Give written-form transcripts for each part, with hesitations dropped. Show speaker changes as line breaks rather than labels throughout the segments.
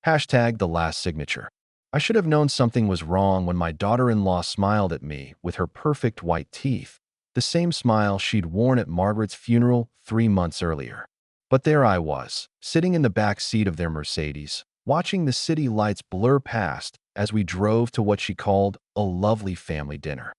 Hashtag the last signature. I should have known something was wrong when my daughter-in-law smiled at me with her perfect white teeth, the same smile she'd worn at Margaret's funeral 3 months earlier. But there I was, sitting in the back seat of their Mercedes, watching the city lights blur past as we drove to what she called a lovely family dinner.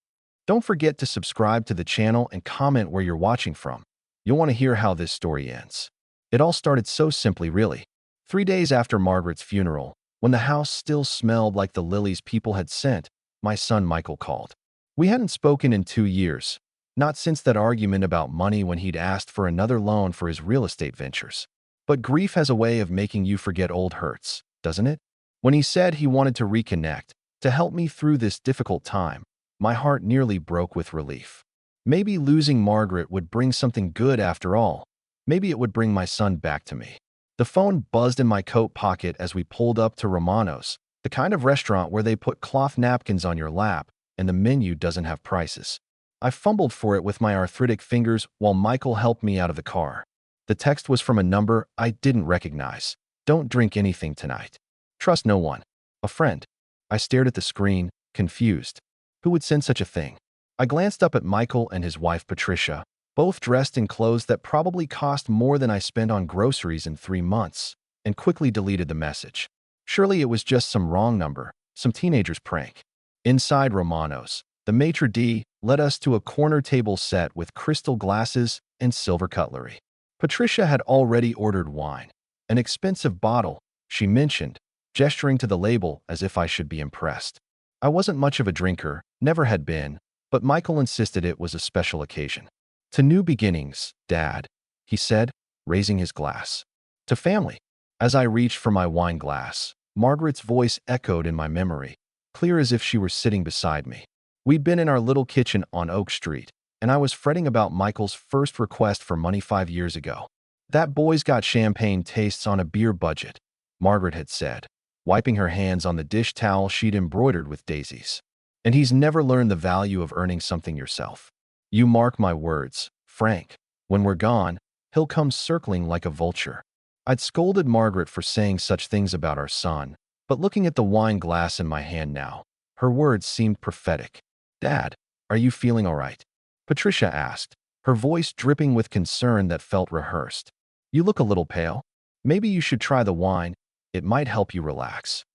Don't forget to subscribe to the channel and comment where you're watching from. You'll want to hear how this story ends. It all started so simply, really. 3 days after Margaret's funeral, when the house still smelled like the lilies people had sent, my son Michael called. We hadn't spoken in 2 years, not since that argument about money when he'd asked for another loan for his real estate ventures. But grief has a way of making you forget old hurts, doesn't it? When he said he wanted to reconnect, to help me through this difficult time, my heart nearly broke with relief. Maybe losing Margaret would bring something good after all. Maybe it would bring my son back to me. The phone buzzed in my coat pocket as we pulled up to Romano's, the kind of restaurant where they put cloth napkins on your lap and the menu doesn't have prices. I fumbled for it with my arthritic fingers while Michael helped me out of the car. The text was from a number I didn't recognize. Don't drink anything tonight. Trust no one. A friend. I stared at the screen, confused. Who would send such a thing? I glanced up at Michael and his wife Patricia, both dressed in clothes that probably cost more than I spent on groceries in 3 months, and quickly deleted the message. Surely it was just some wrong number, some teenager's prank. Inside Romano's, the maitre d' led us to a corner table set with crystal glasses and silver cutlery. Patricia had already ordered wine. An expensive bottle, she mentioned, gesturing to the label as if I should be impressed. I wasn't much of a drinker, never had been, but Michael insisted it was a special occasion. To new beginnings, Dad, he said, raising his glass. To family. As I reached for my wine glass, Margaret's voice echoed in my memory, clear as if she were sitting beside me. We'd been in our little kitchen on Oak Street, and I was fretting about Michael's first request for money 5 years ago. That boy's got champagne tastes on a beer budget, Margaret had said, wiping her hands on the dish towel she'd embroidered with daisies. And he's never learned the value of earning something yourself. You mark my words, Frank. When we're gone, he'll come circling like a vulture. I'd scolded Margaret for saying such things about our son, but looking at the wine glass in my hand now, her words seemed prophetic. Dad, are you feeling all right? Patricia asked, her voice dripping with concern that felt rehearsed. You look a little pale. Maybe you should try the wine. It might help you relax.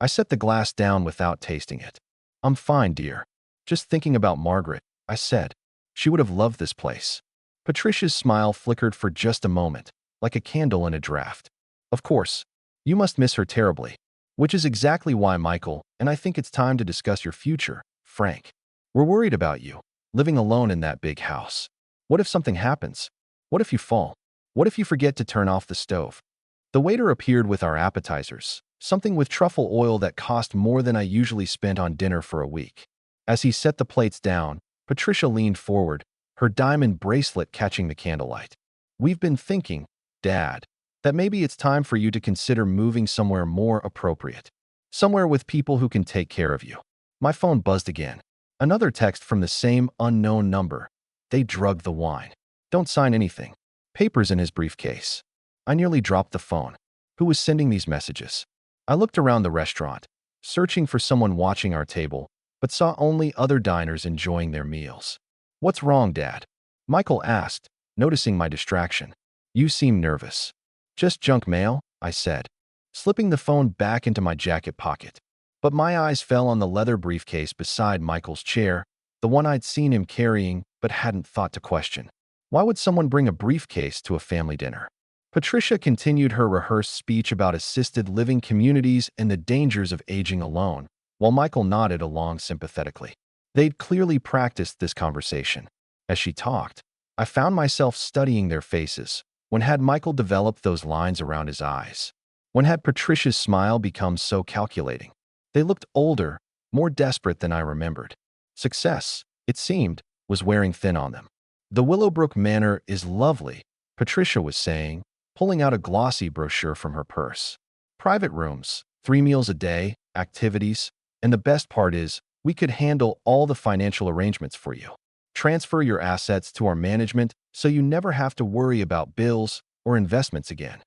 I set the glass down without tasting it. I'm fine, dear. Just thinking about Margaret, I said. She would have loved this place. Patricia's smile flickered for just a moment, like a candle in a draft. Of course, you must miss her terribly, which is exactly why Michael and I think it's time to discuss your future, Frank. We're worried about you, living alone in that big house. What if something happens? What if you fall? What if you forget to turn off the stove? The waiter appeared with our appetizers, something with truffle oil that cost more than I usually spent on dinner for a week. As he set the plates down, Patricia leaned forward, her diamond bracelet catching the candlelight. We've been thinking, Dad, that maybe it's time for you to consider moving somewhere more appropriate. Somewhere with people who can take care of you. My phone buzzed again. Another text from the same unknown number. They drugged the wine. Don't sign anything. Papers in his briefcase. I nearly dropped the phone. Who was sending these messages? I looked around the restaurant, searching for someone watching our table, but saw only other diners enjoying their meals. What's wrong, Dad? Michael asked, noticing my distraction. You seem nervous. Just junk mail, I said, slipping the phone back into my jacket pocket. But my eyes fell on the leather briefcase beside Michael's chair, the one I'd seen him carrying but hadn't thought to question. Why would someone bring a briefcase to a family dinner? Patricia continued her rehearsed speech about assisted living communities and the dangers of aging alone, while Michael nodded along sympathetically. They'd clearly practiced this conversation. As she talked, I found myself studying their faces. When had Michael developed those lines around his eyes? When had Patricia's smile become so calculating? They looked older, more desperate than I remembered. Success, it seemed, was wearing thin on them. The Willowbrook Manor is lovely, Patricia was saying, pulling out a glossy brochure from her purse. Private rooms, 3 meals a day, activities, and the best part is, we could handle all the financial arrangements for you. Transfer your assets to our management so you never have to worry about bills or investments again.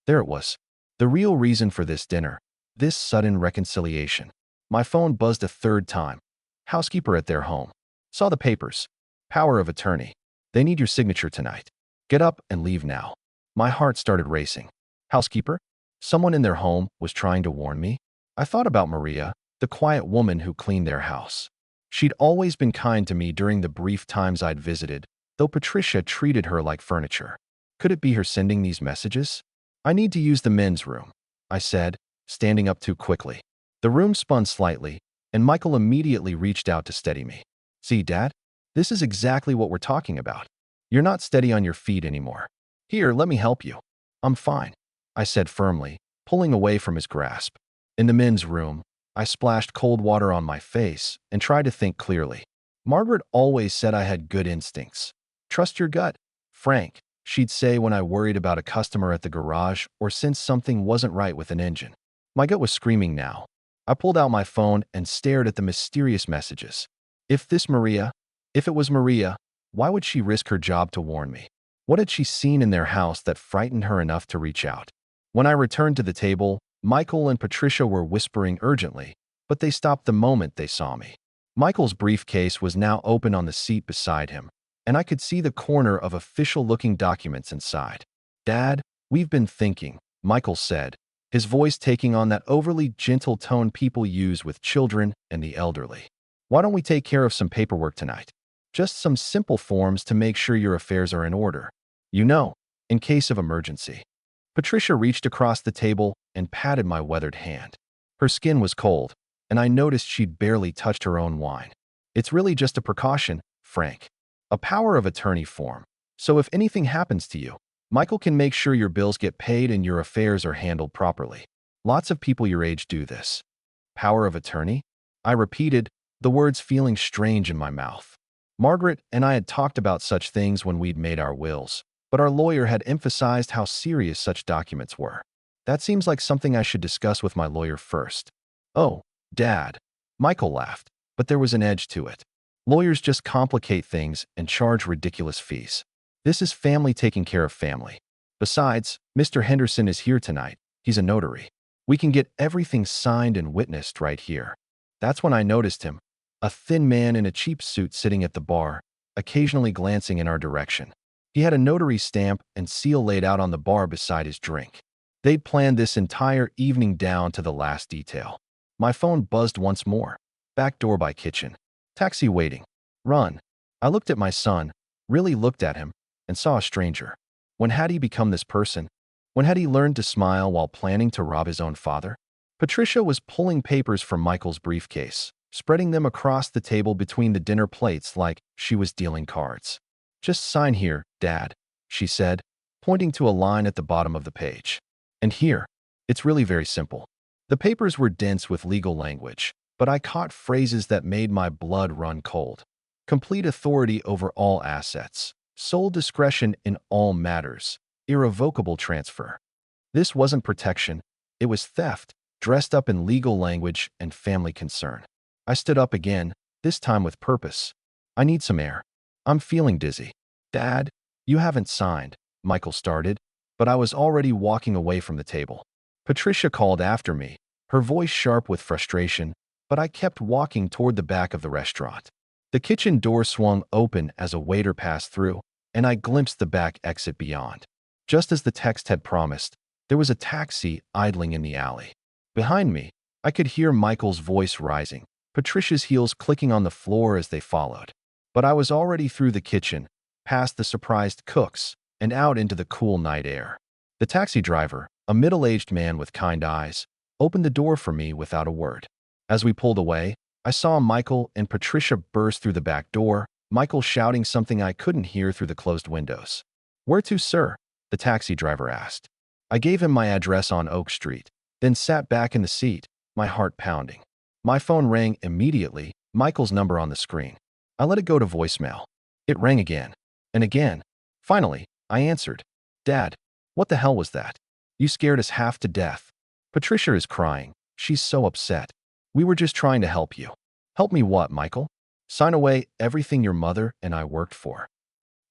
There it was. The real reason for this dinner, This sudden reconciliation. My phone buzzed a third time. Housekeeper at their home. Saw the papers. Power of attorney. They need your signature tonight. Get up and leave now. My heart started racing. Housekeeper? Someone in their home was trying to warn me? I thought about Maria, the quiet woman who cleaned their house. She'd always been kind to me during the brief times I'd visited, though Patricia treated her like furniture. Could it be her sending these messages? I need to use the men's room, I said, standing up too quickly. The room spun slightly, and Michael immediately reached out to steady me. See, Dad? This is exactly what we're talking about. You're not steady on your feet anymore. Here, let me help you. I'm fine, I said firmly, pulling away from his grasp. In the men's room, I splashed cold water on my face and tried to think clearly. Margaret always said I had good instincts. Trust your gut, Frank, she'd say when I worried about a customer at the garage or sensed something wasn't right with an engine. My gut was screaming now. I pulled out my phone and stared at the mysterious messages. If it was Maria, why would she risk her job to warn me? What had she seen in their house that frightened her enough to reach out? When I returned to the table, Michael and Patricia were whispering urgently, but they stopped the moment they saw me. Michael's briefcase was now open on the seat beside him, and I could see the corner of official-looking documents inside. Dad, we've been thinking, Michael said, his voice taking on that overly gentle tone people use with children and the elderly. Why don't we take care of some paperwork tonight? Just some simple forms to make sure your affairs are in order. You know, in case of emergency. Patricia reached across the table and patted my weathered hand. Her skin was cold, and I noticed she'd barely touched her own wine. It's really just a precaution, Frank. A power of attorney form. So if anything happens to you, Michael can make sure your bills get paid and your affairs are handled properly. Lots of people your age do this. Power of attorney? I repeated, the words feeling strange in my mouth. Margaret and I had talked about such things when we'd made our wills, but our lawyer had emphasized how serious such documents were. That seems like something I should discuss with my lawyer first. Oh, Dad. Michael laughed, but there was an edge to it. Lawyers just complicate things and charge ridiculous fees. This is family taking care of family. Besides, Mr. Henderson is here tonight. He's a notary. We can get everything signed and witnessed right here. That's when I noticed him, a thin man in a cheap suit sitting at the bar, occasionally glancing in our direction. He had a notary stamp and seal laid out on the bar beside his drink. They'd planned this entire evening down to the last detail. My phone buzzed once more. Back door by kitchen. Taxi waiting. Run. I looked at my son, really looked at him, and saw a stranger. When had he become this person? When had he learned to smile while planning to rob his own father? Patricia was pulling papers from Michael's briefcase, spreading them across the table between the dinner plates like she was dealing cards. Just sign here, Dad, she said, pointing to a line at the bottom of the page. And here, it's really very simple. The papers were dense with legal language, but I caught phrases that made my blood run cold. Complete authority over all assets. Sole discretion in all matters. Irrevocable transfer. This wasn't protection. It was theft, dressed up in legal language and family concern. I stood up again, this time with purpose. I need some air. I'm feeling dizzy. Dad, you haven't signed, Michael started, but I was already walking away from the table. Patricia called after me, her voice sharp with frustration, but I kept walking toward the back of the restaurant. The kitchen door swung open as a waiter passed through, and I glimpsed the back exit beyond. Just as the text had promised, there was a taxi idling in the alley. Behind me, I could hear Michael's voice rising, Patricia's heels clicking on the floor as they followed. But I was already through the kitchen, past the surprised cooks, and out into the cool night air. The taxi driver, a middle-aged man with kind eyes, opened the door for me without a word. As we pulled away, I saw Michael and Patricia burst through the back door, Michael shouting something I couldn't hear through the closed windows. "Where to, sir?" the taxi driver asked. I gave him my address on Oak Street, then sat back in the seat, my heart pounding. My phone rang immediately, Michael's number on the screen. I let it go to voicemail. It rang again, and again. Finally, I answered. "Dad, what the hell was that? You scared us half to death." "Patricia is crying. She's so upset. We were just trying to help you." "Help me what, Michael? Sign away everything your mother and I worked for."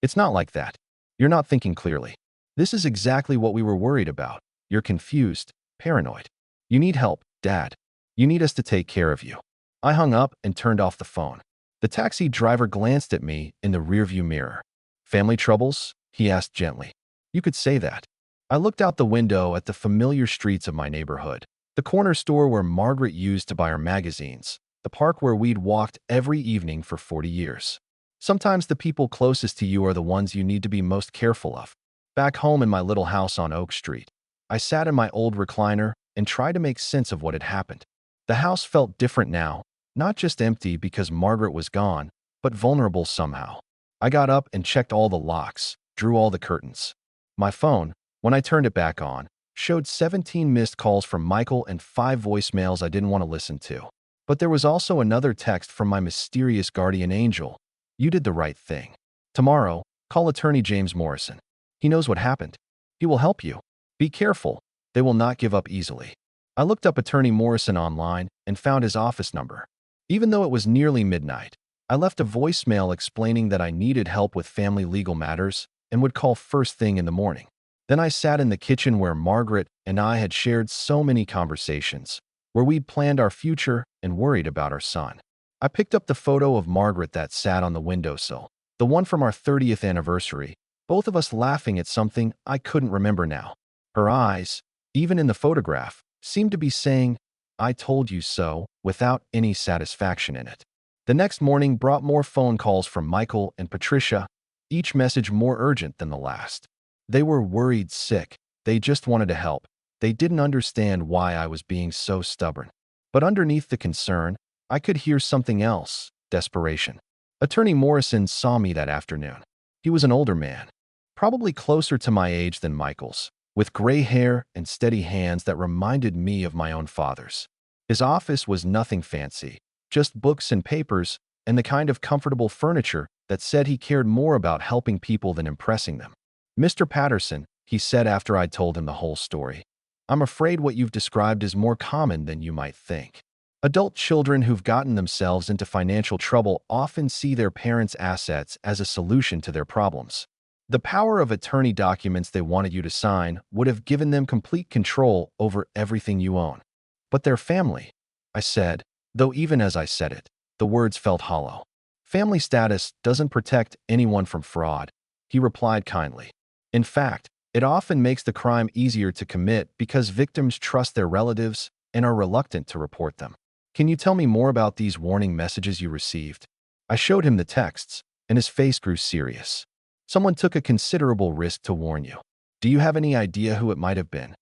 "It's not like that. You're not thinking clearly. This is exactly what we were worried about. You're confused, paranoid. You need help. Dad, you need us to take care of you. I hung up and turned off the phone. The taxi driver glanced at me in the rearview mirror. Family troubles? He asked gently. You could say that. I looked out the window at the familiar streets of my neighborhood. The corner store where Margaret used to buy her magazines. The park where we'd walked every evening for 40 years. Sometimes the people closest to you are the ones you need to be most careful of. Back home in my little house on Oak Street, I sat in my old recliner and tried to make sense of what had happened. The house felt different now, not just empty because Margaret was gone, but vulnerable somehow. I got up and checked all the locks, drew all the curtains. My phone, when I turned it back on, showed 17 missed calls from Michael and 5 voicemails I didn't want to listen to. But there was also another text from my mysterious guardian angel. You did the right thing. Tomorrow, call attorney James Morrison. He knows what happened. He will help you. Be careful. They will not give up easily. I looked up attorney Morrison online and found his office number. Even though it was nearly midnight, I left a voicemail explaining that I needed help with family legal matters and would call first thing in the morning. Then I sat in the kitchen where Margaret and I had shared so many conversations, where we'd planned our future and worried about our son. I picked up the photo of Margaret that sat on the windowsill, the one from our 30th anniversary, both of us laughing at something I couldn't remember now. Her eyes, even in the photograph, seemed to be saying, "I told you so," without any satisfaction in it. The next morning brought more phone calls from Michael and Patricia, each message more urgent than the last. They were worried sick. They just wanted to help. They didn't understand why I was being so stubborn. But underneath the concern, I could hear something else: desperation. Attorney Morrison saw me that afternoon. He was an older man, probably closer to my age than Michael's, with gray hair and steady hands that reminded me of my own father's. His office was nothing fancy, just books and papers and the kind of comfortable furniture that said he cared more about helping people than impressing them. Mr. Patterson, he said after I'd told him the whole story, I'm afraid what you've described is more common than you might think. Adult children who've gotten themselves into financial trouble often see their parents' assets as a solution to their problems. The power of attorney documents they wanted you to sign would have given them complete control over everything you own. But their family, I said, though even as I said it, the words felt hollow. Family status doesn't protect anyone from fraud, he replied kindly. In fact, it often makes the crime easier to commit because victims trust their relatives and are reluctant to report them. Can you tell me more about these warning messages you received? I showed him the texts, and his face grew serious. Someone took a considerable risk to warn you. Do you have any idea who it might have been?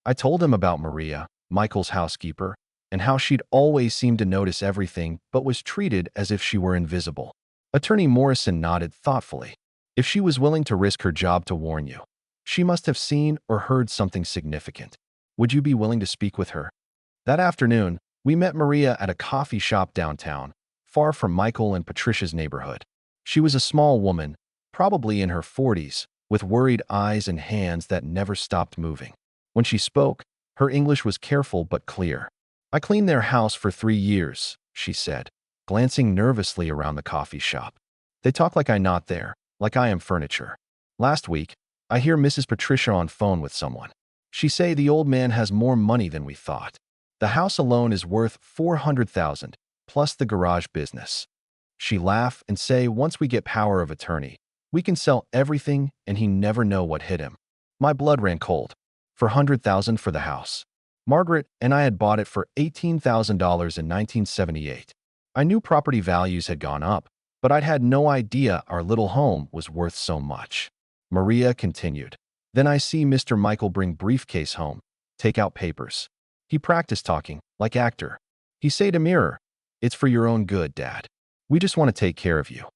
I told him about Maria, Michael's housekeeper, and how she'd always seemed to notice everything but was treated as if she were invisible. Attorney Morrison nodded thoughtfully. If she was willing to risk her job to warn you, she must have seen or heard something significant. Would you be willing to speak with her? That afternoon, we met Maria at a coffee shop downtown, far from Michael and Patricia's neighborhood. She was a small woman, probably in her 40s, with worried eyes and hands that never stopped moving. When she spoke, her English was careful but clear. I cleaned their house for 3 years, she said, glancing nervously around the coffee shop. They talk like I'm not there, like I am furniture. Last week, I hear Mrs. Patricia on phone with someone. She say the old man has more money than we thought. The house alone is worth $400,000, plus the garage business. She laugh and say once we get power of attorney, we can sell everything and he never know what hit him. My blood ran cold. $400,000 for the house. Margaret and I had bought it for $18,000 in 1978. I knew property values had gone up, but I'd had no idea our little home was worth so much. Maria continued. Then I see Mr. Michael bring briefcase home, take out papers. He practiced talking, like actor. He say to mirror, "It's for your own good, Dad. We just want to take care of you."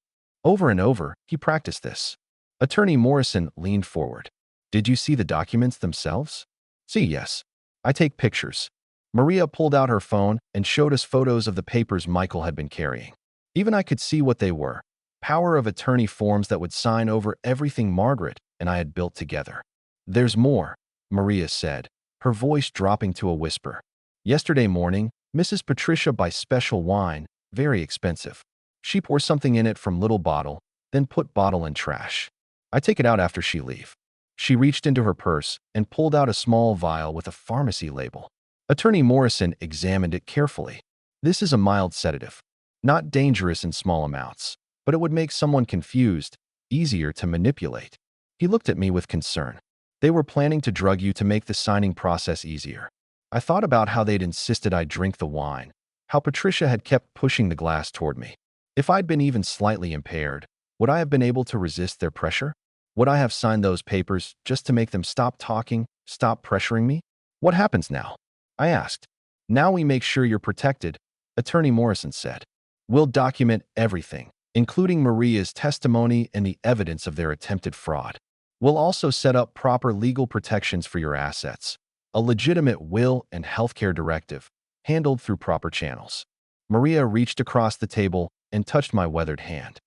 Over and over, he practiced this. Attorney Morrison leaned forward. Did you see the documents themselves? See, yes. I take pictures. Maria pulled out her phone and showed us photos of the papers Michael had been carrying. Even I could see what they were. Power of attorney forms that would sign over everything Margaret and I had built together. There's more, Maria said, her voice dropping to a whisper. Yesterday morning, Mrs. Patricia buys special wine, very expensive. She pours something in it from little bottle, then put bottle in trash. I take it out after she leave. She reached into her purse and pulled out a small vial with a pharmacy label. Attorney Morrison examined it carefully. This is a mild sedative, not dangerous in small amounts, but it would make someone confused, easier to manipulate. He looked at me with concern. They were planning to drug you to make the signing process easier. I thought about how they'd insisted I drink the wine, how Patricia had kept pushing the glass toward me. If I'd been even slightly impaired, would I have been able to resist their pressure? Would I have signed those papers just to make them stop talking, stop pressuring me? What happens now? I asked. Now we make sure you're protected, Attorney Morrison said. We'll document everything, including Maria's testimony and the evidence of their attempted fraud. We'll also set up proper legal protections for your assets, a legitimate will and healthcare directive, handled through proper channels. Maria reached across the table and touched my weathered hand.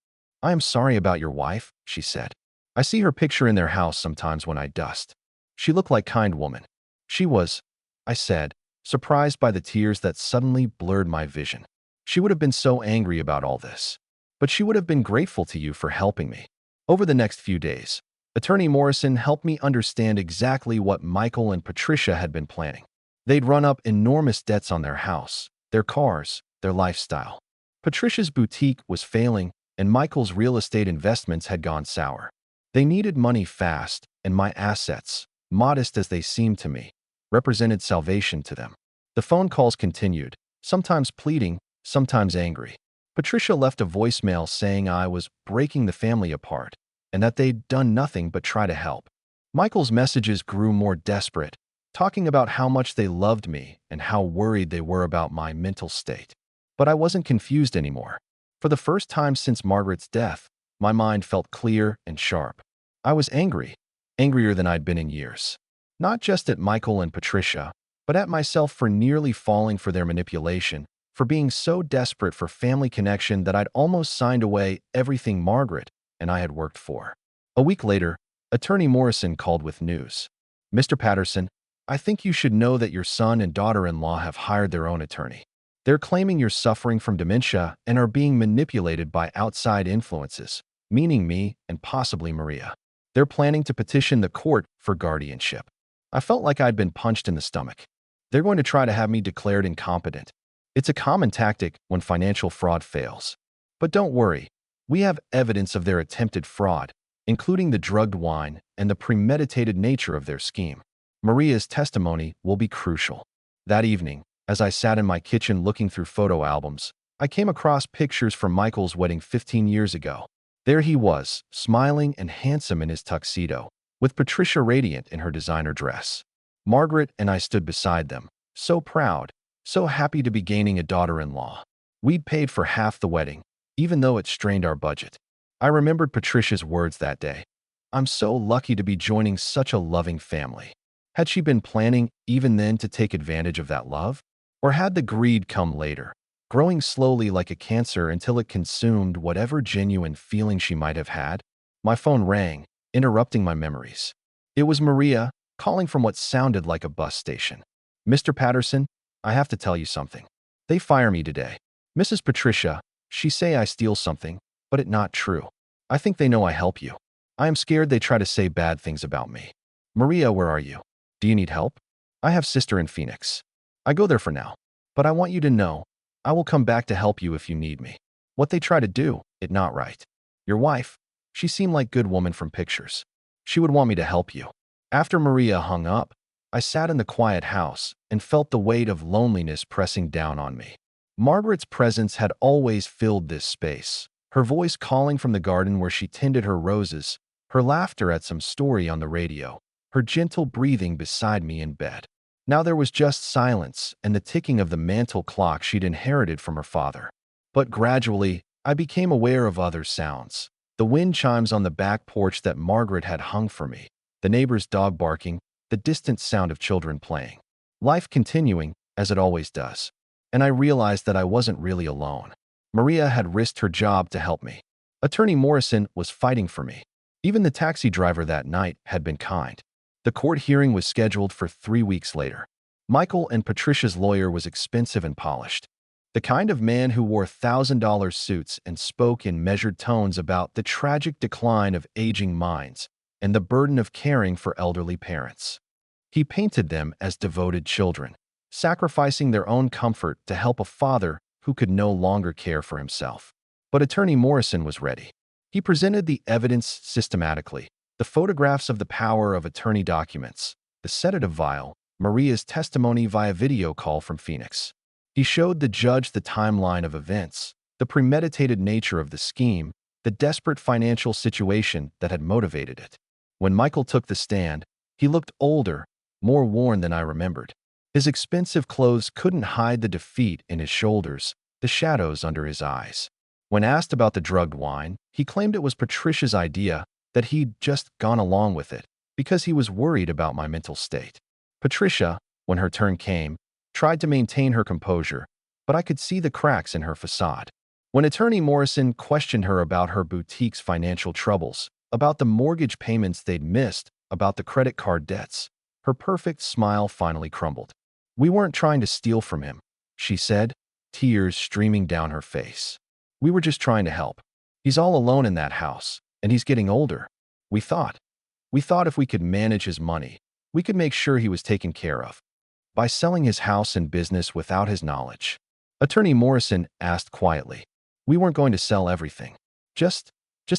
I am sorry about your wife, she said. I see her picture in their house sometimes when I dust. She looked like a kind woman. She was, I said, surprised by the tears that suddenly blurred my vision. She would have been so angry about all this. But she would have been grateful to you for helping me. Over the next few days, Attorney Morrison helped me understand exactly what Michael and Patricia had been planning. They'd run up enormous debts on their house, their cars, their lifestyle. Patricia's boutique was failing, and Michael's real estate investments had gone sour. They needed money fast, and my assets, modest as they seemed to me, represented salvation to them. The phone calls continued, sometimes pleading, sometimes angry. Patricia left a voicemail saying I was breaking the family apart, and that they'd done nothing but try to help. Michael's messages grew more desperate, talking about how much they loved me and how worried they were about my mental state. But I wasn't confused anymore. For the first time since Margaret's death, my mind felt clear and sharp. I was angry, angrier than I'd been in years. Not just at Michael and Patricia, but at myself for nearly falling for their manipulation, for being so desperate for family connection that I'd almost signed away everything Margaret and I had worked for. A week later, Attorney Morrison called with news. Mr. Patterson, I think you should know that your son and daughter-in-law have hired their own attorney. They're claiming you're suffering from dementia and are being manipulated by outside influences, meaning me and possibly Maria. They're planning to petition the court for guardianship. I felt like I'd been punched in the stomach. They're going to try to have me declared incompetent. It's a common tactic when financial fraud fails. But don't worry, we have evidence of their attempted fraud, including the drugged wine and the premeditated nature of their scheme. Maria's testimony will be crucial. That evening, as I sat in my kitchen looking through photo albums, I came across pictures from Michael's wedding 15 years ago. There he was, smiling and handsome in his tuxedo, with Patricia radiant in her designer dress. Margaret and I stood beside them, so proud, so happy to be gaining a daughter-in-law. We'd paid for half the wedding, even though it strained our budget. I remembered Patricia's words that day. I'm so lucky to be joining such a loving family. Had she been planning even then to take advantage of that love? Or had the greed come later, growing slowly like a cancer until it consumed whatever genuine feeling she might have had? My phone rang, interrupting my memories. It was Maria, calling from what sounded like a bus station. Mr. Patterson, I have to tell you something. They fire me today. Mrs. Patricia, she say I steal something, but it not true. I think they know I help you. I am scared they try to say bad things about me. Maria, where are you? Do you need help? I have sister in Phoenix. I go there for now. But I want you to know, I will come back to help you if you need me. What they try to do, it not right. Your wife, she seemed like good woman from pictures. She would want me to help you. After Maria hung up, I sat in the quiet house and felt the weight of loneliness pressing down on me. Margaret's presence had always filled this space, her voice calling from the garden where she tended her roses, her laughter at some story on the radio, her gentle breathing beside me in bed. Now there was just silence and the ticking of the mantel clock she'd inherited from her father. But gradually, I became aware of other sounds. The wind chimes on the back porch that Margaret had hung for me, the neighbor's dog barking, the distant sound of children playing. Life continuing, as it always does. And I realized that I wasn't really alone. Maria had risked her job to help me. Attorney Morrison was fighting for me. Even the taxi driver that night had been kind. The court hearing was scheduled for 3 weeks later. Michael and Patricia's lawyer was expensive and polished. The kind of man who wore $1,000 suits and spoke in measured tones about the tragic decline of aging minds and the burden of caring for elderly parents. He painted them as devoted children, sacrificing their own comfort to help a father who could no longer care for himself. But Attorney Morrison was ready. He presented the evidence systematically, the photographs of the power of attorney documents, the sedative vial, Maria's testimony via video call from Phoenix. He showed the judge the timeline of events, the premeditated nature of the scheme, the desperate financial situation that had motivated it. When Michael took the stand, he looked older, more worn than I remembered. His expensive clothes couldn't hide the defeat in his shoulders, the shadows under his eyes. When asked about the drugged wine, he claimed it was Patricia's idea, that he'd just gone along with it because he was worried about my mental state. Patricia, when her turn came, tried to maintain her composure, but I could see the cracks in her facade. When Attorney Morrison questioned her about her boutique's financial troubles, about the mortgage payments they'd missed, about the credit card debts, her perfect smile finally crumbled. "We weren't trying to steal from him," she said, tears streaming down her face. "We were just trying to help. He's all alone in that house, and he's getting older. We thought if we could manage his money, we could make sure he was taken care of. By selling his house and business without his knowledge." Attorney Morrison asked quietly. "We weren't going to sell everything. Just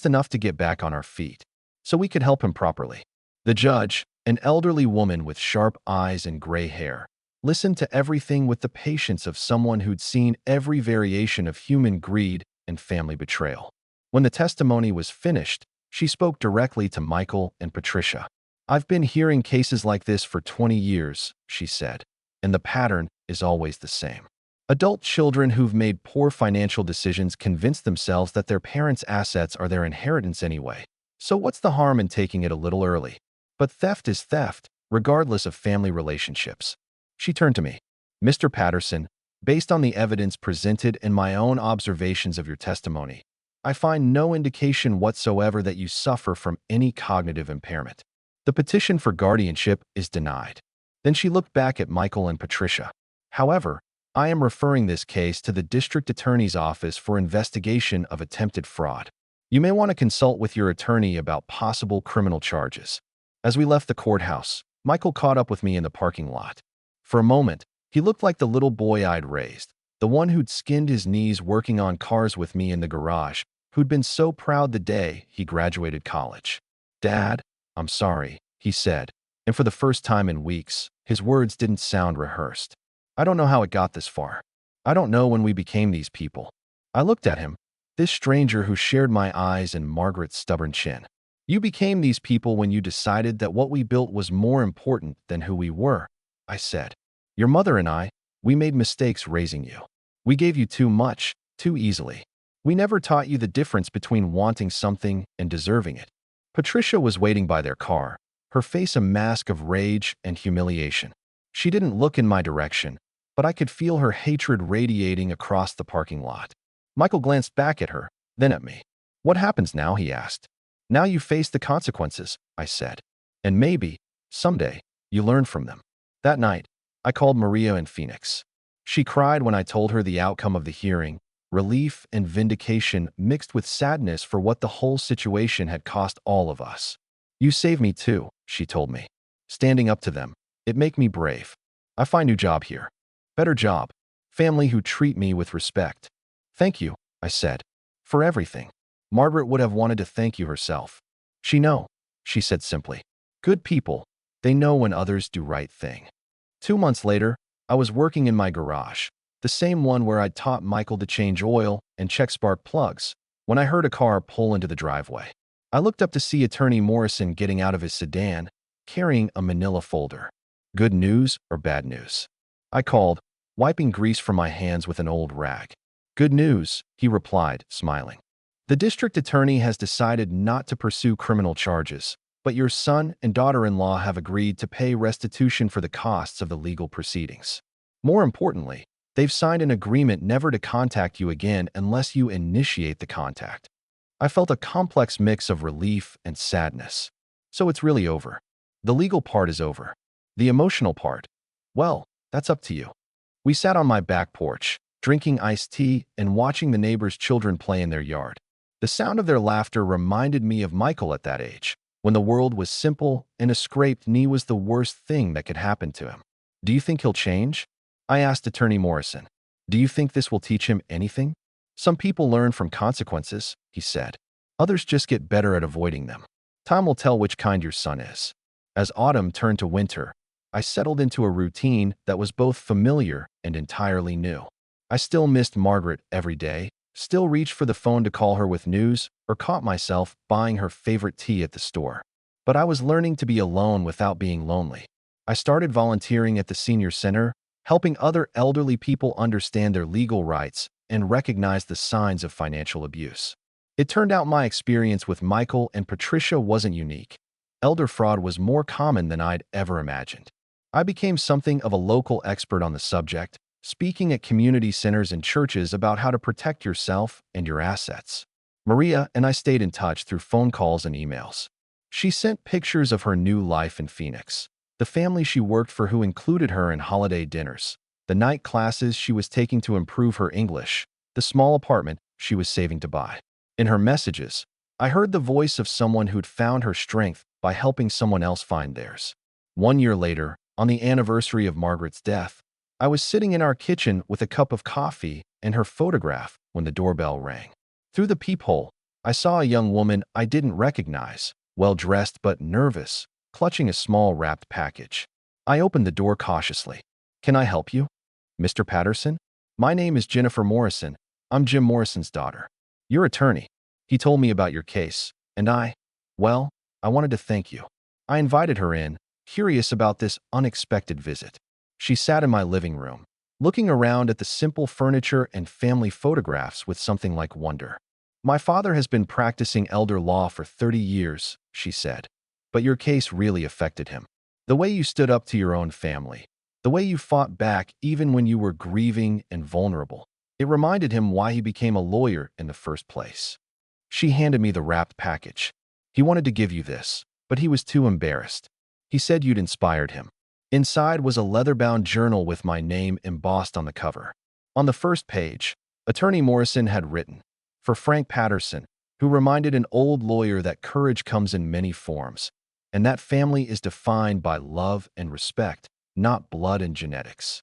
enough to get back on our feet, so we could help him properly." The judge, an elderly woman with sharp eyes and gray hair, listened to everything with the patience of someone who'd seen every variation of human greed and family betrayal. When the testimony was finished, she spoke directly to Michael and Patricia. "I've been hearing cases like this for 20 years, she said, "and the pattern is always the same. Adult children who've made poor financial decisions convince themselves that their parents' assets are their inheritance anyway. So what's the harm in taking it a little early? But theft is theft, regardless of family relationships." She turned to me. "Mr. Patterson, based on the evidence presented and my own observations of your testimony, I find no indication whatsoever that you suffer from any cognitive impairment. The petition for guardianship is denied." Then she looked back at Michael and Patricia. "However, I am referring this case to the District Attorney's Office for investigation of attempted fraud. You may want to consult with your attorney about possible criminal charges." As we left the courthouse, Michael caught up with me in the parking lot. For a moment, he looked like the little boy I'd raised, the one who'd skinned his knees working on cars with me in the garage, who'd been so proud the day he graduated college. "Dad, I'm sorry," he said, and for the first time in weeks, his words didn't sound rehearsed. "I don't know how it got this far. I don't know when we became these people." I looked at him, this stranger who shared my eyes and Margaret's stubborn chin. "You became these people when you decided that what we built was more important than who we were," I said. "Your mother and I, we made mistakes raising you. We gave you too much, too easily. We never taught you the difference between wanting something and deserving it." Patricia was waiting by their car, her face a mask of rage and humiliation. She didn't look in my direction, but I could feel her hatred radiating across the parking lot. Michael glanced back at her, then at me. "What happens now?" he asked. "Now you face the consequences," I said. "And maybe, someday, you learn from them." That night, I called Maria in Phoenix. She cried when I told her the outcome of the hearing, relief and vindication mixed with sadness for what the whole situation had cost all of us. "You saved me too," she told me. "Standing up to them, it make me brave. I find new job here. Better job. Family who treat me with respect." "Thank you," I said, "for everything." Margaret would have wanted to thank you herself. She said simply. "Good people, they know when others do right thing." 2 months later, I was working in my garage, the same one where I'd taught Michael to change oil and check spark plugs, when I heard a car pull into the driveway. I looked up to see Attorney Morrison getting out of his sedan, carrying a manila folder. "Good news or bad news?" I called, wiping grease from my hands with an old rag. "Good news," he replied, smiling. "The district attorney has decided not to pursue criminal charges, but your son and daughter-in-law have agreed to pay restitution for the costs of the legal proceedings. More importantly, they've signed an agreement never to contact you again unless you initiate the contact." I felt a complex mix of relief and sadness. So it's really over. The legal part is over. The emotional part, well, that's up to you. We sat on my back porch, drinking iced tea and watching the neighbors' children play in their yard. The sound of their laughter reminded me of Michael at that age, when the world was simple and a scraped knee was the worst thing that could happen to him. Do you think he'll change? I asked Attorney Morrison. Do you think this will teach him anything? Some people learn from consequences, he said. Others just get better at avoiding them. Time will tell which kind your son is. As autumn turned to winter, I settled into a routine that was both familiar and entirely new. I still missed Margaret every day, still reached for the phone to call her with news, or caught myself buying her favorite tea at the store. But I was learning to be alone without being lonely. I started volunteering at the senior center, helping other elderly people understand their legal rights and recognize the signs of financial abuse. It turned out my experience with Michael and Patricia wasn't unique. Elder fraud was more common than I'd ever imagined. I became something of a local expert on the subject, speaking at community centers and churches about how to protect yourself and your assets. Maria and I stayed in touch through phone calls and emails. She sent pictures of her new life in Phoenix, the family she worked for who included her in holiday dinners, the night classes she was taking to improve her English, the small apartment she was saving to buy. In her messages, I heard the voice of someone who'd found her strength by helping someone else find theirs. 1 year later, on the anniversary of Margaret's death, I was sitting in our kitchen with a cup of coffee and her photograph when the doorbell rang. Through the peephole, I saw a young woman I didn't recognize, well-dressed but nervous, clutching a small wrapped package. I opened the door cautiously. Can I help you? Mr. Patterson? My name is Jennifer Morrison. I'm Jim Morrison's daughter. Your attorney. He told me about your case, and I wanted to thank you. I invited her in, curious about this unexpected visit. She sat in my living room, looking around at the simple furniture and family photographs with something like wonder. My father has been practicing elder law for 30 years, she said. But your case really affected him. The way you stood up to your own family, the way you fought back even when you were grieving and vulnerable. It reminded him why he became a lawyer in the first place. She handed me the wrapped package. He wanted to give you this, but he was too embarrassed. He said you'd inspired him. Inside was a leather-bound journal with my name embossed on the cover. On the first page, Attorney Morrison had written, "For Frank Patterson," who reminded an old lawyer that courage comes in many forms, and that family is defined by love and respect, not blood and genetics.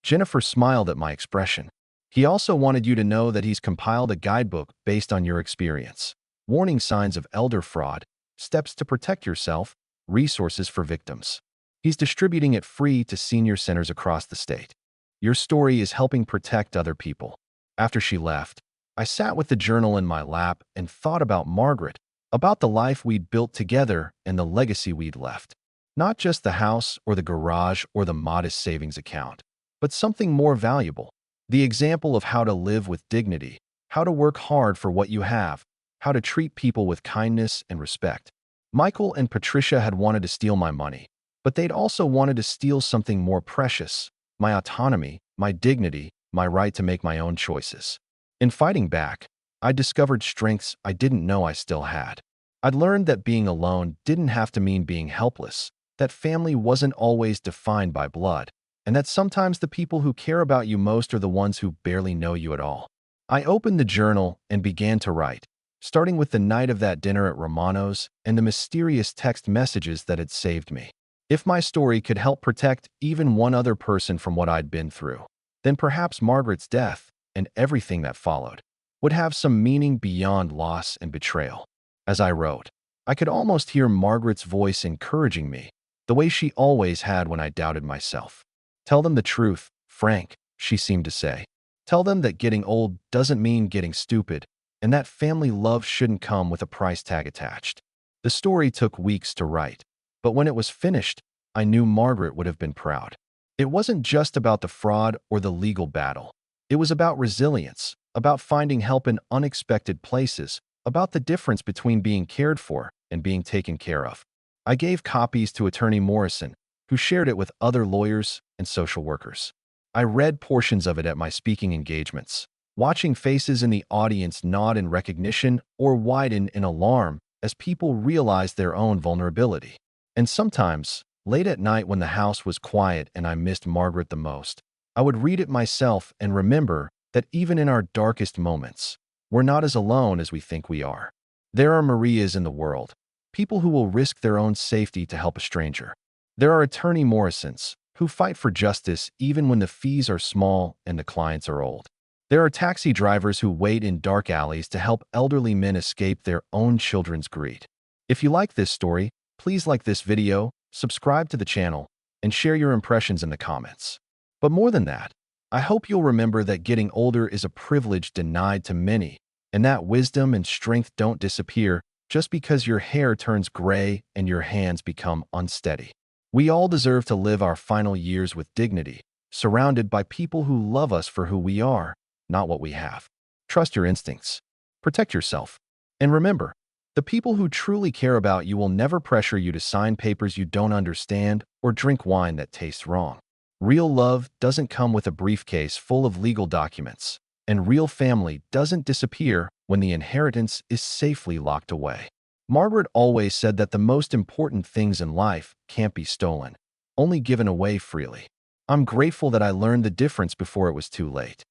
Jennifer smiled at my expression. He also wanted you to know that he's compiled a guidebook based on your experience. Warning signs of elder fraud, steps to protect yourself, resources for victims. He's distributing it free to senior centers across the state. Your story is helping protect other people. After she left, I sat with the journal in my lap and thought about Margaret, about the life we'd built together and the legacy we'd left. Not just the house or the garage or the modest savings account, but something more valuable. The example of how to live with dignity, how to work hard for what you have, how to treat people with kindness and respect. Michael and Patricia had wanted to steal my money, but they'd also wanted to steal something more precious, my autonomy, my dignity, my right to make my own choices. In fighting back, I discovered strengths I didn't know I still had. I'd learned that being alone didn't have to mean being helpless, that family wasn't always defined by blood, and that sometimes the people who care about you most are the ones who barely know you at all. I opened the journal and began to write, starting with the night of that dinner at Romano's and the mysterious text messages that had saved me. If my story could help protect even one other person from what I'd been through, then perhaps Margaret's death, and everything that followed, would have some meaning beyond loss and betrayal. As I wrote, I could almost hear Margaret's voice encouraging me, the way she always had when I doubted myself. Tell them the truth, Frank, she seemed to say. Tell them that getting old doesn't mean getting stupid, and that family love shouldn't come with a price tag attached. The story took weeks to write, but when it was finished, I knew Margaret would have been proud. It wasn't just about the fraud or the legal battle. It was about resilience, about finding help in unexpected places, about the difference between being cared for and being taken care of. I gave copies to Attorney Morrison, who shared it with other lawyers and social workers. I read portions of it at my speaking engagements, watching faces in the audience nod in recognition or widen in alarm as people realized their own vulnerability. And sometimes, late at night when the house was quiet and I missed Margaret the most, I would read it myself and remember that even in our darkest moments, we're not as alone as we think we are. There are Marias in the world, people who will risk their own safety to help a stranger. There are Attorney Morrisons, who fight for justice even when the fees are small and the clients are old. There are taxi drivers who wait in dark alleys to help elderly men escape their own children's greed. If you like this story, please like this video, subscribe to the channel, and share your impressions in the comments. But more than that, I hope you'll remember that getting older is a privilege denied to many, and that wisdom and strength don't disappear just because your hair turns gray and your hands become unsteady. We all deserve to live our final years with dignity, surrounded by people who love us for who we are, not what we have. Trust your instincts. Protect yourself. And remember, the people who truly care about you will never pressure you to sign papers you don't understand or drink wine that tastes wrong. Real love doesn't come with a briefcase full of legal documents, and real family doesn't disappear when the inheritance is safely locked away. Margaret always said that the most important things in life can't be stolen, only given away freely. I'm grateful that I learned the difference before it was too late.